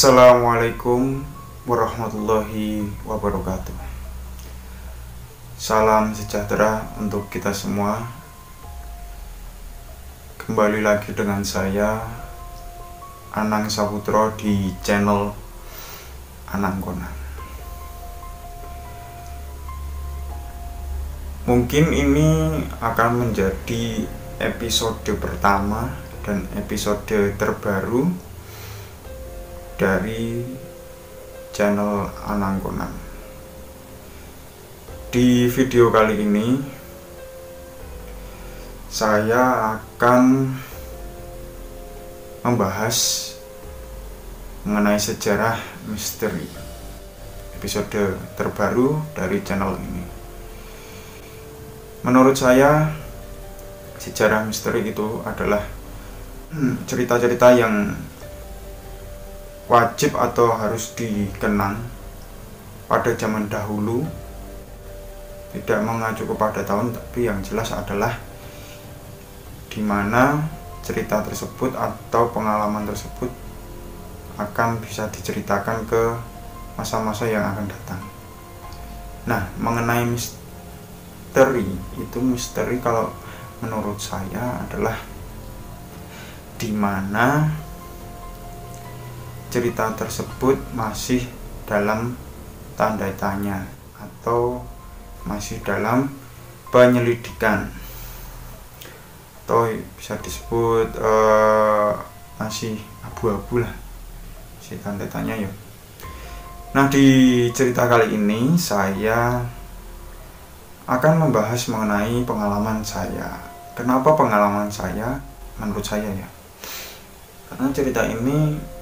Assalamualaikum warahmatullahi wabarakatuh. Salam sejahtera untuk kita semua. Kembali lagi dengan saya Anang Saputro di channel Anang Konang. Mungkin ini akan menjadi episode pertama dan episode terbaru dari channel Anang Konang. Di video kali ini saya akan membahas mengenai sejarah misteri, episode terbaru dari channel ini. Menurut saya, sejarah misteri itu adalah cerita-cerita yang wajib atau harus dikenang pada zaman dahulu, tidak mengacu kepada tahun, tapi yang jelas adalah di mana cerita tersebut atau pengalaman tersebut akan bisa diceritakan ke masa-masa yang akan datang. Nah, mengenai misteri, kalau menurut saya adalah di mana cerita tersebut masih dalam tanda tanya atau masih dalam penyelidikan, atau bisa disebut masih abu-abu lah, masih tanda tanya ya. Nah, di cerita kali ini saya akan membahas mengenai pengalaman saya. Kenapa pengalaman saya? Menurut saya ya, karena cerita ini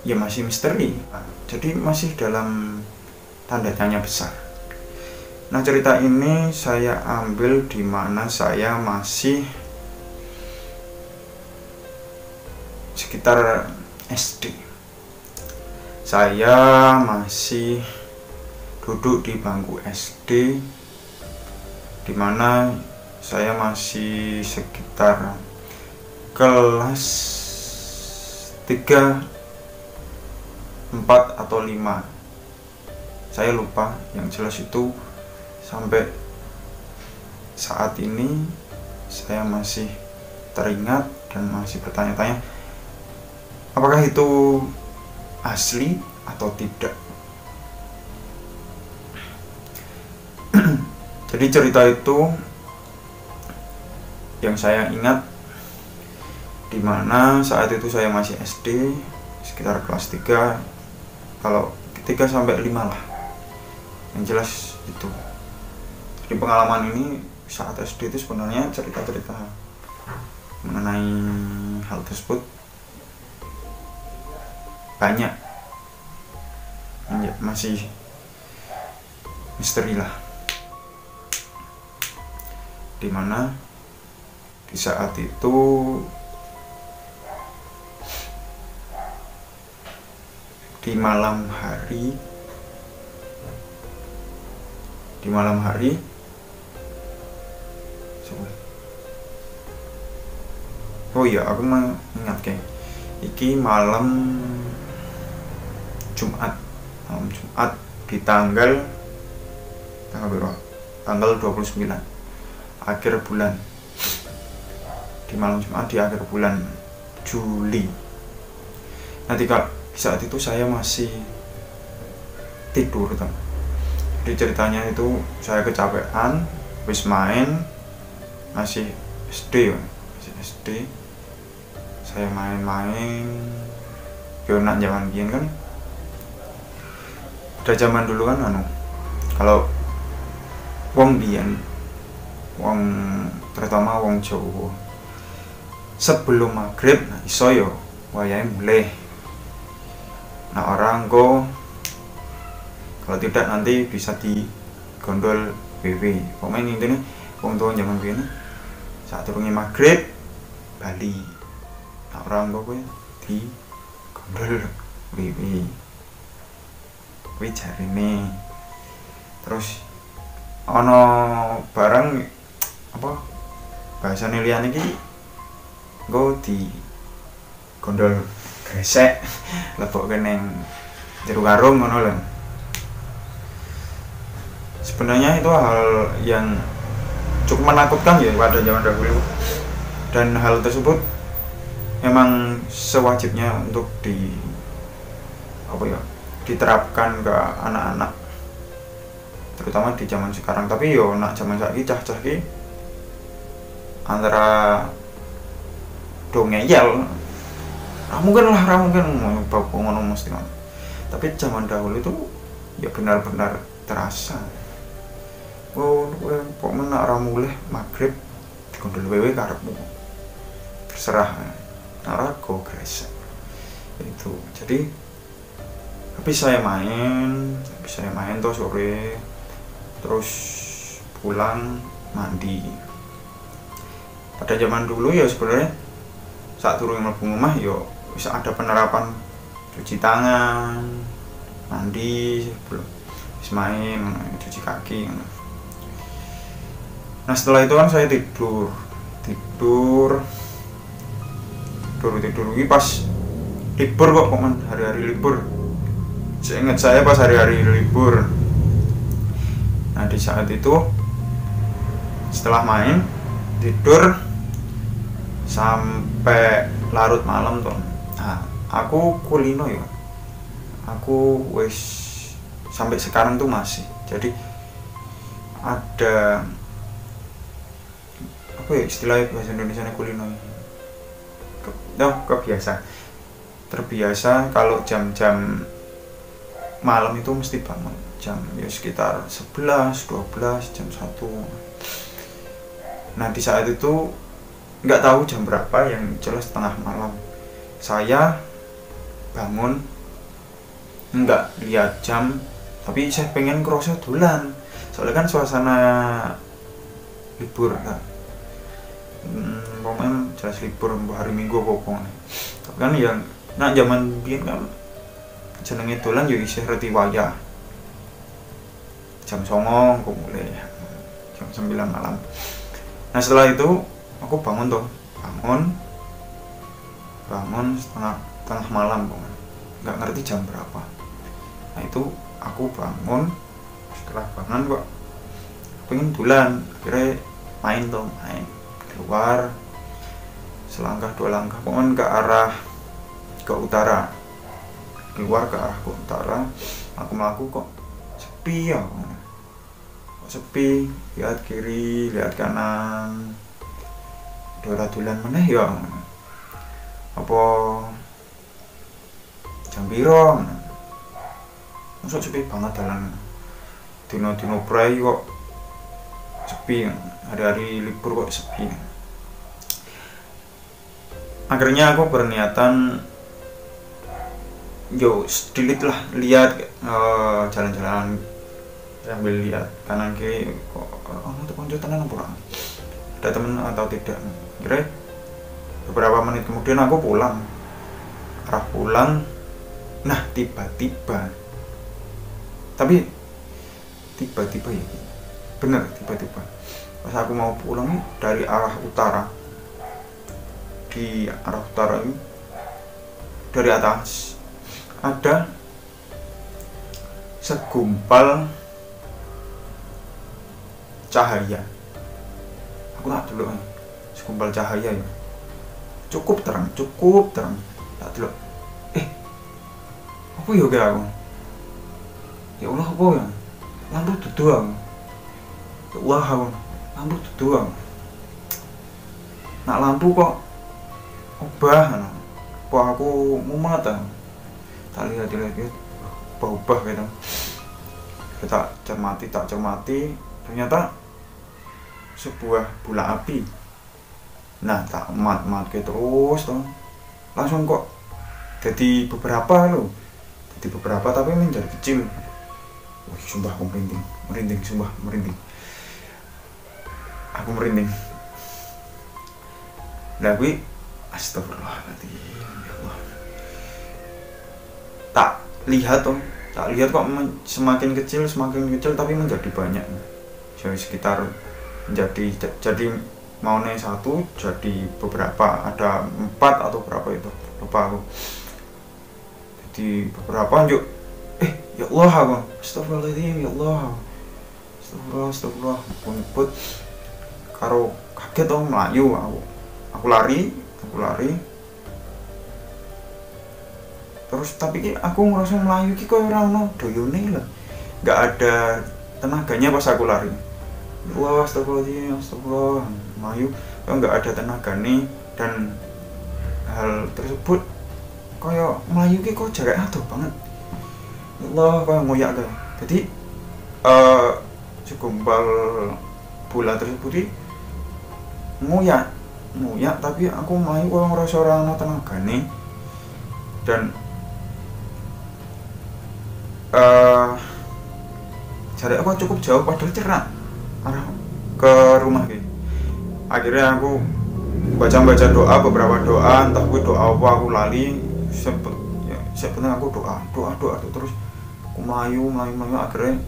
ya masih misteri, jadi masih dalam tanda tanya besar. Nah, cerita ini saya ambil di mana saya masih sekitar SD. Saya masih duduk di bangku SD, di mana saya masih sekitar kelas 3, 4 atau 5, saya lupa. Yang jelas itu sampai saat ini saya masih teringat dan masih bertanya-tanya apakah itu asli atau tidak. Jadi cerita itu yang saya ingat dimana saat itu saya masih SD, sekitar kelas 3, kalau 3 sampai 5 lah, yang jelas itu. Jadi pengalaman ini saat SD itu sebenarnya cerita-cerita mengenai hal tersebut banyak, masih misteri lah, dimana di saat itu di malam hari oh iya, aku mengingat kayak iki malam Jumat di tanggal berapa? Tanggal 29 akhir bulan, di malam Jumat di akhir bulan Juli. Nanti kalau di saat itu saya masih tidur teman. Jadi ceritanya itu saya kecapean, habis main, masih SD, saya main-main. Nak zaman biyen kan, udah zaman dulu kan kalau wong biyen, terutama wong Jawa, sebelum maghrib iso yo wayahe mulih. Nah, orang kalau tidak nanti bisa digondol WW. Pokoknya intinya wong tua zaman biyen saat turunnya maghrib bali. Nah, orang gue di gondol WW. Kuwi jarine. Terus ono barang apa bahasane liyane iki nggo di gondol gresek lebokke ning jero karung ngono lho. Sebenarnya itu hal yang cukup menakutkan ya pada zaman dahulu, dan hal tersebut memang sewajibnya untuk diterapkan ke anak-anak, terutama di zaman sekarang. Tapi yo nak zaman saiki cah-cah ki antara dongeyel ra mungkin bapak ngono mesti ngono. Tapi zaman dahulu itu ya benar-benar terasa. Kok menak ra mulih magrib digondol wewe karepmu. Terserah. Ora go gresek. Itu. Jadi habis saya main tuh sore, terus pulang mandi. Pada zaman dulu ya sebenarnya saat turun mlebu omah ya bisa ada penerapan cuci tangan, mandi sebelum main, cuci kaki. Nah setelah itu kan saya tidur ini pas libur kok hari-hari libur. Seingat saya pas hari-hari libur. Nah di saat itu setelah main tidur sampai larut malam tuh. Nah, aku kulino ya. Aku wis sampai sekarang tuh masih. Jadi ada apa ya istilahnya bahasa Indonesia kulino? Terbiasa kalau jam-jam malam itu mesti bangun jam ya sekitar 11, 12, jam 1. Nah di saat itu nggak tahu jam berapa, yang jelas tengah malam saya bangun, nggak lihat jam, tapi saya pengen kerasa dolan, soalnya kan suasana libur kan. Pokoknya jelas libur hari Minggu pokoknya. Tapi kan yang nak zaman biyen kan jenenge dolan yo isih reti wayah. Jam 09.00 kok mulai jam 9 malam. Nah setelah itu aku bangun tengah malam, nggak ngerti jam berapa. Nah itu aku bangun, setelah bangun kok pengen dolan, akhirnya main keluar selangkah dua langkah pokoknya ke utara, keluar ke arah ke utara. Aku melaku kok sepi ya, sepi, lihat kiri lihat kanan, dolan meneh ya, apa jam piro, masa sepi banget dalan dino prai kok sepi, hari-hari libur kok sepi. Akhirnya aku berniatan delete lah, lihat jalan-jalan sambil lihat kanan kiri kok tuh konco tenan apa ada temen atau tidak. Kira beberapa menit kemudian aku arah pulang. Nah tiba-tiba ya bener, tiba-tiba pas aku mau pulang dari arah utara, di arah utara ini dari atas ada segumpal cahaya. Aku tak dulu segumpal cahaya ya, cukup terang tak dulu. Apa ya kayak aku? Ya Allah apa ya? Lampu duduang. Ya Allah aku, lampu duduang. Nak lampu kok obah, apa aku mumet ta? Tak lihat ubah gitu. Tak cermati, ternyata sebuah bola api. Nah tak mat terus tuh, langsung kok jadi beberapa tapi menjadi kecil. Wih, sumpah aku merinding, sumpah merinding. Aku merinding. Lah gue astagfirullahaladzim, ya Allah. Tak lihat kok semakin kecil tapi menjadi banyak. Jadi sekitar jadi maunya satu jadi beberapa, ada 4 atau berapa itu lupa aku. di beberapa yuk ya Allah aku astagfirullahaladzim, ya Allah astagfirullah aku nyebut karo kaget dong melayu aku lari terus tapi aku ngerasa melayu ki koyo ora ono doyone lah, nggak ada tenaganya pas aku lari. Wah astagfirullahaladzim, astagfirullah melayu kok nggak ada tenaganya, dan hal tersebut koyo melayu ki kok jarak adoh banget. Allah koyo ngoyak kan. Jadi segumpal bola tersebut ngoyak tapi aku melayu koyo ngerasa ora ono tenagane, dan jarak aku cukup jauh padahal cerah arah ke rumah gitu. Akhirnya aku baca doa, beberapa doa, entah gue doa apa aku lali, sebenarnya aku doa terus aku melayu akhirnya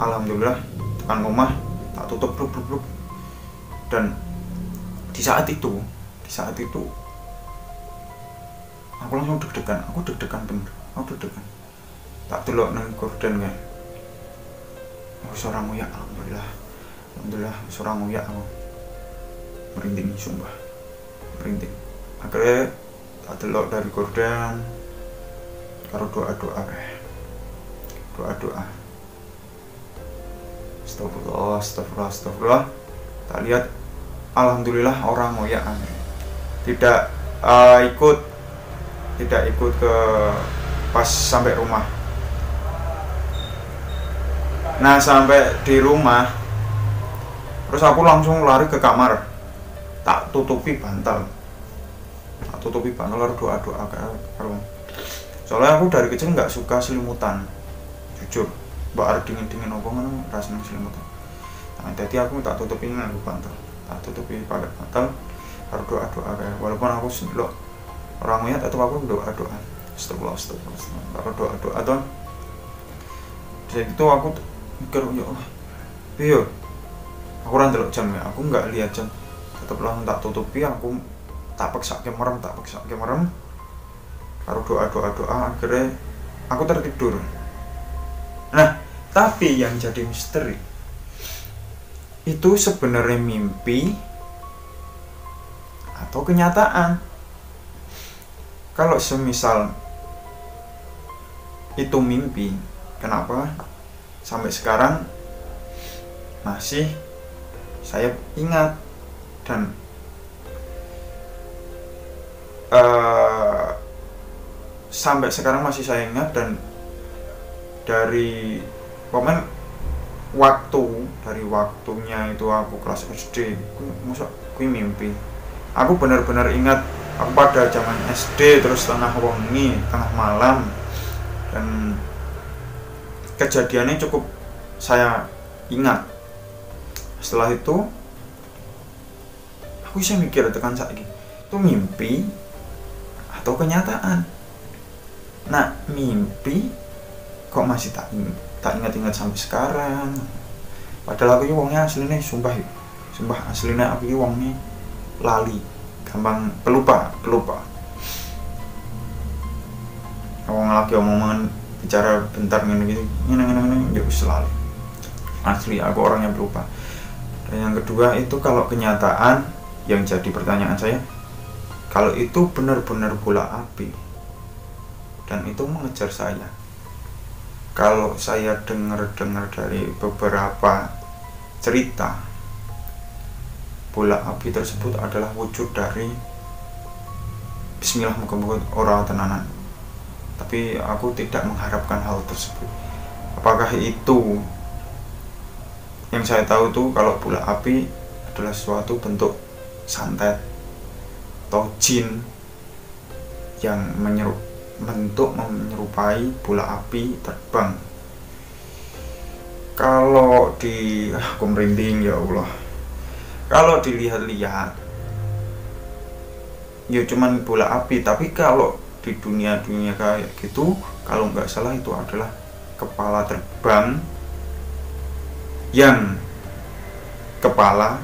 alhamdulillah tekan rumah tak tutup bluk. Dan di saat itu aku langsung deg-degan bener, tak delok nang gorden kae. Suara ngoyak, alhamdulillah suara ngoyak aku. Merinding sumpah. Akhirnya tak delok dari gorden karo doa. Astagfirullah. Tak lihat alhamdulillah orang ngoyak. Tidak ikut ke pas sampai rumah. Nah sampai di rumah terus aku langsung lari ke kamar, tak tutupi bantal lalu doa karo. Soalnya aku dari kecil nggak suka selimutan, jujur mbak dingin apa ngono rasanya selimutan. Nah jadi aku tak tutupi nganggo bantal, pakai bantal karo doa kayak. Walaupun aku sendelok orangnya tetap aku doa astagfirullah karo doa ton. Jadi itu aku mikir ya Allah piye aku ora ndelok jam ya, aku nggak lihat jam, tetep langsung tak tutupi, aku tak paksake merem karo doa akhirnya aku tertidur. Nah tapi yang jadi misteri itu sebenarnya mimpi atau kenyataan. Kalau semisal itu mimpi, kenapa sampai sekarang masih saya ingat dan sampai sekarang masih saya ingat, dan dari waktunya itu aku kelas SD, masa kui mimpi. Aku benar-benar ingat aku pada zaman SD, terus tengah malam, dan kejadiannya cukup saya ingat. Setelah itu aku bisa mikir tekan saiki itu mimpi atau kenyataan. Nah mimpi kok masih tak ingat sampai sekarang, padahal aku wongnya aslinya sumpah aslinya aku wongnya lali, gampang pelupa. Wong lagi omongan bicara bentar ngene ya selalu asli aku orangnya pelupa. Dan yang kedua itu kalau kenyataan, yang jadi pertanyaan saya, kalau itu benar-benar bola api dan itu mengejar saya, kalau saya dengar dari beberapa cerita, bola api tersebut adalah wujud dari bismillah, muga-muga ora tenanan. Tapi aku tidak mengharapkan hal tersebut. Apakah itu yang saya tahu tuh, kalau bola api adalah suatu bentuk santet atau jin yang menyerupai bola api terbang. Kalau aku merinding ya Allah. Kalau dilihat-lihat ya cuman bola api, tapi kalau di dunia kayak gitu, kalau nggak salah itu adalah kepala terbang yang kepala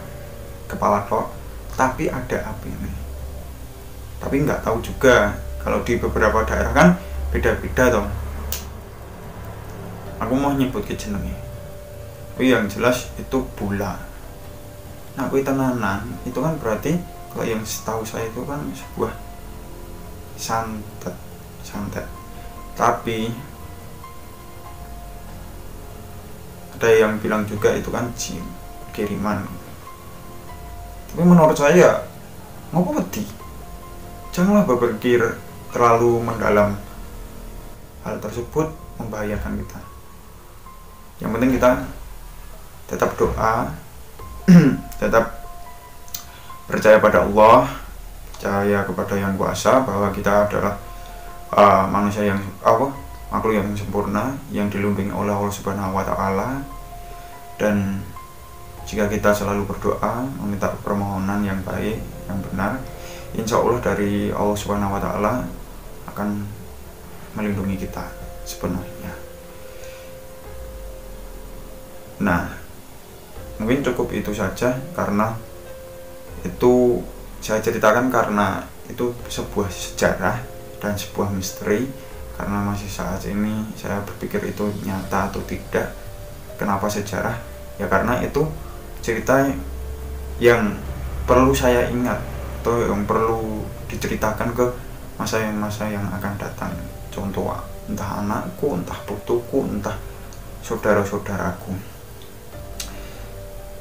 tok, tapi ada apinya. Tapi nggak tahu juga, kalau di beberapa daerah kan beda-beda toh. Aku mau nyebut ke jenenge. Tapi yang jelas itu bula. Nah, kuwi tenanan itu kan berarti kalau yang setahu saya itu kan sebuah santet. Tapi ada yang bilang juga itu kan jin, kiriman. Tapi menurut saya ngopo wedi? Janganlah berpikir terlalu mendalam. Hal tersebut membahayakan kita. Yang penting kita tetap doa, tetap percaya pada Allah, percaya kepada Yang Kuasa bahwa kita adalah manusia yang makhluk yang sempurna, yang dilindungi oleh Allah Subhanahu wa Ta'ala. Dan jika kita selalu berdoa, meminta permohonan yang baik, yang benar, insya Allah dari Allah Subhanahu wa Ta'ala akan melindungi kita sepenuhnya. Nah, mungkin cukup itu saja, karena itu saya ceritakan karena itu sebuah sejarah dan sebuah misteri. Karena masih saat ini saya berpikir itu nyata atau tidak. Kenapa sejarah? Ya karena itu cerita yang perlu saya ingat atau yang perlu diceritakan ke masa yang akan datang. Contoh, entah anakku, entah putuku, entah saudara-saudaraku.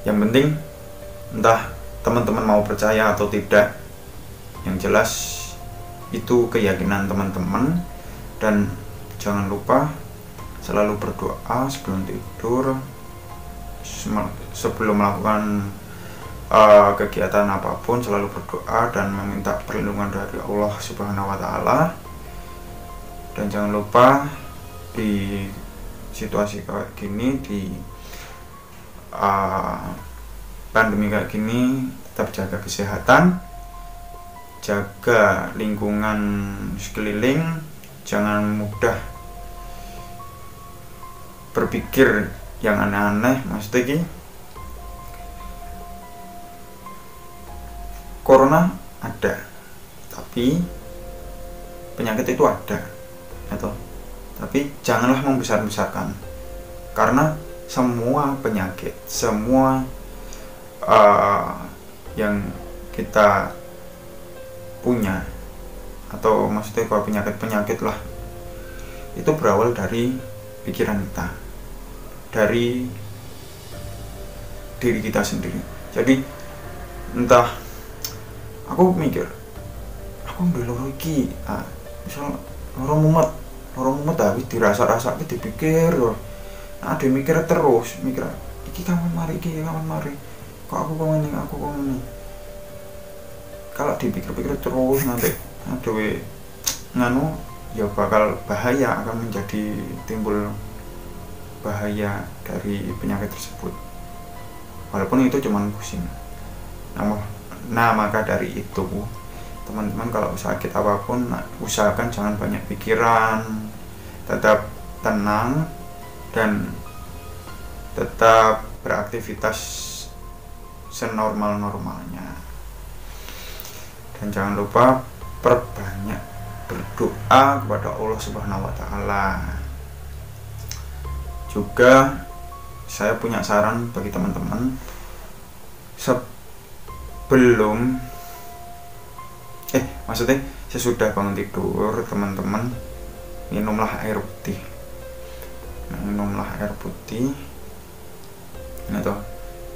Yang penting entah teman-teman mau percaya atau tidak, yang jelas itu keyakinan teman-teman. Dan jangan lupa selalu berdoa sebelum tidur, sebelum melakukan kegiatan apapun selalu berdoa dan meminta perlindungan dari Allah Subhanahu wa Ta'ala. Dan jangan lupa di situasi kayak gini, di pandemi kayak gini, tetap jaga kesehatan, jaga lingkungan sekeliling, jangan mudah berpikir yang aneh-aneh. Maksudnya corona ada, tapi penyakit itu ada, atau tapi janganlah membesar-besarkan, karena semua penyakit, semua yang kita punya, atau maksudnya kalau penyakit lah, itu berawal dari pikiran kita, dari diri kita sendiri. Jadi entah aku mikir aku udah loro iki, misal loro mumet habis dirasa-rasa dipikir loh. Nah, ada mikir terus, mikir iki kapan mari, kok aku kok ngene. Kalau dipikir-pikir terus nanti nganu ya bakal bahaya, akan menjadi timbul bahaya dari penyakit tersebut, walaupun itu cuma pusing. Nah, maka dari itu teman-teman kalau sakit apapun, usahakan jangan banyak pikiran, tetap tenang dan tetap beraktivitas senormal-normalnya. Dan jangan lupa perbanyak berdoa kepada Allah Subhanahu wa Ta'ala. Juga saya punya saran bagi teman-teman, sebelum maksudnya sesudah bangun tidur, teman-teman minumlah air putih. Ini tuh,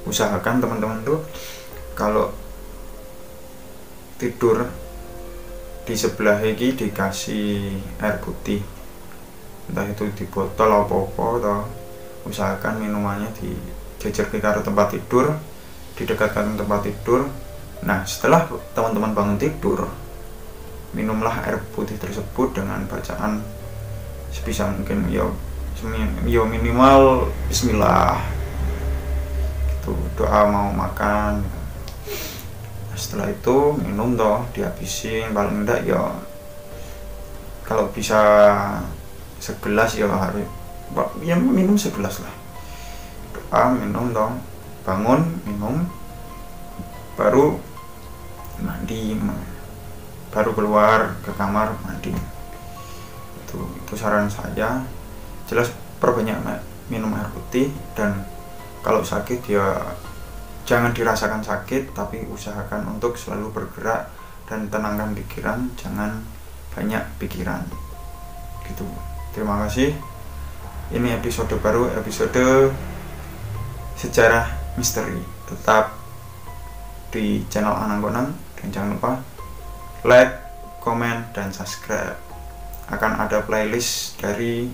usahakan teman-teman tuh kalau tidur di sebelah ini dikasih air putih, entah itu di botol apa-apa, atau usahakan minumannya dijejer ke arah tempat tidur, didekatkan tempat tidur. Nah, setelah teman-teman bangun tidur, minumlah air putih tersebut dengan bacaan sebisa mungkin ya minimal bismillah gitu, doa mau makan. Setelah itu minum toh, dihabisin paling enggak ya kalau bisa segelas ya harus ya minum segelas lah. Doa, minum toh, bangun, minum, baru mandi, baru keluar ke kamar mandi. gitu. Itu saran saya. Jelas perbanyak minum air putih, dan kalau sakit ya jangan dirasakan sakit, tapi usahakan untuk selalu bergerak dan tenangkan pikiran, jangan banyak pikiran gitu. Terima kasih. Ini episode baru, episode sejarah misteri. Tetap di channel Anang-Konang, dan jangan lupa like, komen, dan subscribe. Akan ada playlist dari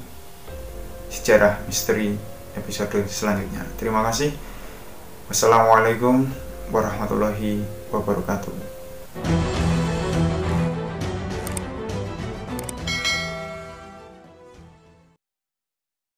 sejarah misteri episode selanjutnya. Terima kasih. Wassalamualaikum warahmatullahi wabarakatuh.